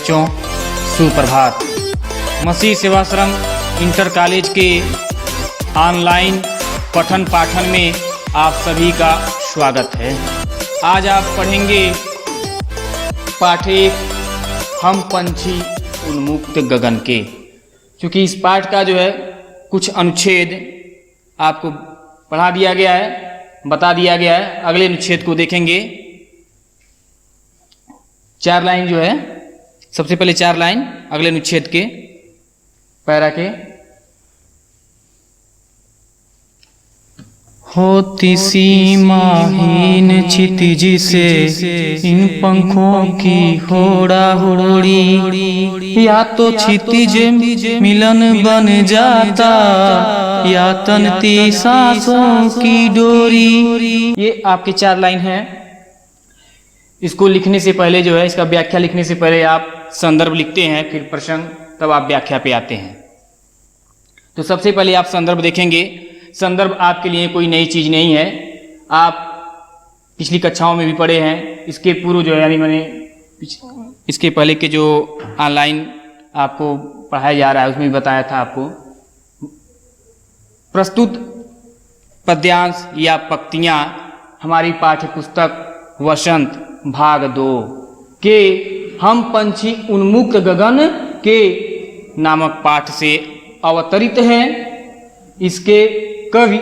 बच्चों, सुप्रभात। मसीह Sevashram inter college के ऑनलाइन पठन पाठन में आप सभी का स्वागत है। आज आप पढ़ेंगे पाठ 1, हम पंछी उन्मुक्त गगन के। क्योंकि इस पाठ का जो है कुछ अनुच्छेद आपको पढ़ा दिया गया है, बता दिया गया है। अगले अनुच्छेद को देखेंगे। 4 लाइन जो है, सबसे पहले 4 लाइन अगले अनुच्छेद के पैरा के। होती सीमाहीन क्षितिज से इन पंखों की होड़ा होड़ी, या तो क्षितिज मिलन बन जाता या तनती सांसों की डोरी। ये आपके 4 लाइन है। इसको लिखने से पहले जो है, इसका व्याख्या लिखने से पहले आप संदर्भ लिखते हैं, फिर प्रसंग, तब आप व्याख्या पे आते हैं। तो सबसे पहले आप संदर्भ देखेंगे। संदर्भ आपके लिए कोई नई चीज नहीं है, आप पिछली कक्षाओं में भी पढ़े हैं। इसके पूर्व जो है, यानी मैंने इसके पहले के जो ऑनलाइन आपको पढ़ाया जा रहा है उसमें भी बताया था आपको। प्रस्तुत पद्यांश या पंक्तियां हमारी पाठ्य पुस्तक वसंत भाग 2 के हम पंछी उन्मुक्त गगन के नामक पाठ से अवतरित हैं। इसके कवि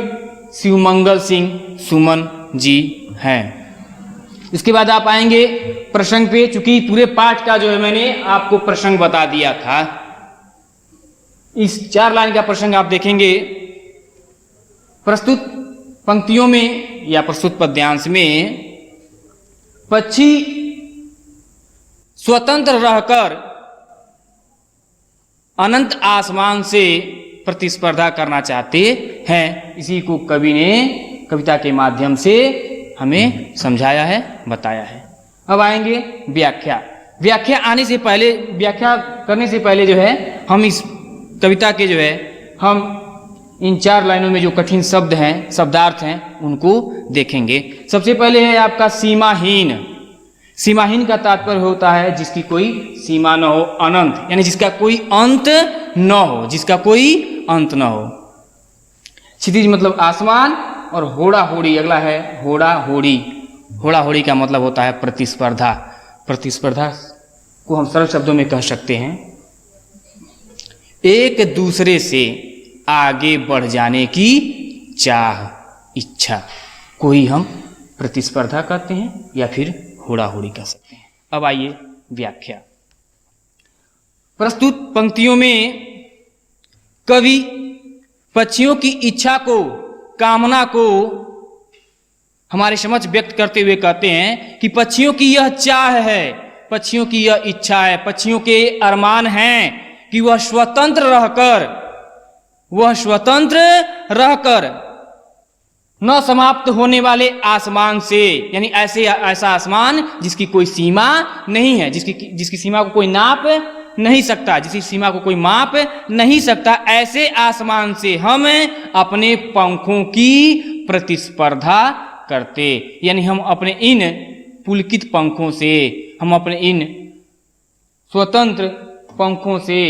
शिवमंगल सिंह सुमन जी हैं। इसके बाद आप आएंगे प्रसंग पे। चूंकि पूरे पाठ का जो है मैंने आपको प्रसंग बता दिया था। इस 4 लाइन का प्रसंग आप देखेंगे। प्रस्तुत पंक्तियों में या प्रस्तुत पद्यांश में पक्षी स्वतंत्र रहकर अनंत आसमान से प्रतिस्पर्धा करना चाहते हैं। इसी को कवि ने कविता के माध्यम से हमें समझाया है, बताया है। अब आएंगे व्याख्या। व्याख्या आने से पहले, व्याख्या करने से पहले जो है, हम इस कविता के जो है, हम इन 4 लाइनों में जो कठिन शब्द हैं, शब्दार्थ हैं, उनको देखेंगे। सबसे पहले है आपका सीमाहीन। सीमाहीन का तात्पर्य होता है जिसकी कोई सीमा न हो, अनंत, यानी जिसका कोई अंत न हो, जिसका कोई अंत न हो। क्षितिज मतलब आसमान, और होड़ा होड़ी अगला है होड़ा होड़ी। होड़ा होड़ी का मतलब होता है प्रतिस्पर्धा। प्रतिस्पर्धा को हम सरल शब्दों में कह सकते हैं एक दूसरे से आगे बढ़ जाने की चाह, इच्छा, कोई हम प्रतिस्पर्धा करते हैं या फिर होड़ा होड़ी कह सकते हैं। अब आइए व्याख्या। प्रस्तुत पंक्तियों में कवि पक्षियों की इच्छा को, कामना को हमारे समक्ष व्यक्त करते हुए कहते हैं कि पक्षियों की यह चाह है, पक्षियों की यह इच्छा है, पक्षियों के अरमान हैं कि वह स्वतंत्र रहकर न समाप्त होने वाले आसमान से, यानी ऐसा आसमान जिसकी कोई सीमा नहीं है, जिसकी सीमा को कोई नाप नहीं सकता, जिसकी सीमा को कोई माप नहीं सकता, ऐसे आसमान से हम अपने पंखों की प्रतिस्पर्धा करते। यानी हम अपने इन पुलकित पंखों से, हम अपने इन स्वतंत्र पंखों से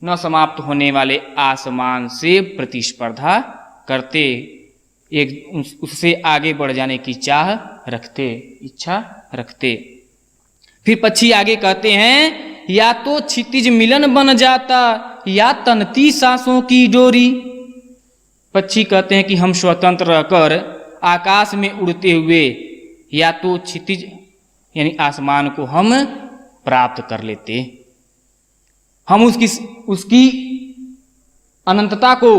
न समाप्त होने वाले आसमान से प्रतिस्पर्धा करते, एक उससे आगे बढ़ जाने की चाह रखते, इच्छा रखते। फिर पक्षी आगे कहते हैं, या तो क्षितिज मिलन बन जाता या तनती सांसों की डोरी। पक्षी कहते हैं कि हम स्वतंत्र रहकर आकाश में उड़ते हुए या तो क्षितिज यानी आसमान को हम प्राप्त कर लेते, हम उसकी अनंतता को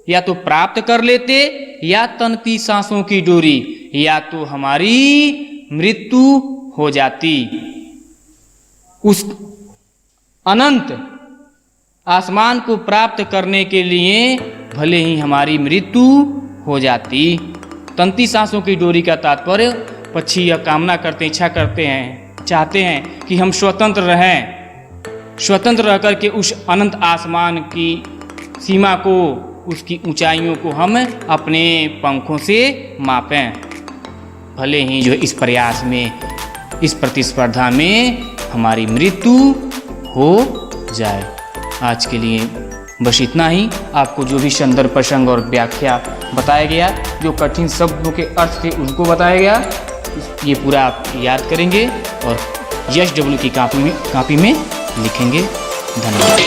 या तो प्राप्त कर लेते, या तनती सांसों की डोरी, या तो हमारी मृत्यु हो जाती। उस अनंत आसमान को प्राप्त करने के लिए भले ही हमारी मृत्यु हो जाती। तनती सांसों की डोरी का तात्पर्य पक्षी यह कामना करते, इच्छा करते हैं, चाहते हैं कि हम स्वतंत्र रहें, स्वतंत्र रह करके उस अनंत आसमान की सीमा को, उसकी ऊंचाइयों को हम अपने पंखों से मापें। भले ही जो इस प्रयास में, इस प्रतिस्पर्धा में हमारी मृत्यु हो जाए। आज के लिए बस इतना ही। आपको जो भी संदर्भ प्रसंग और व्याख्या बताया गया, जो कठिन शब्दों के अर्थ थे उनको बताया गया, ये पूरा आप याद करेंगे और SW की कॉपी में लिखेंगे। धन्यवाद।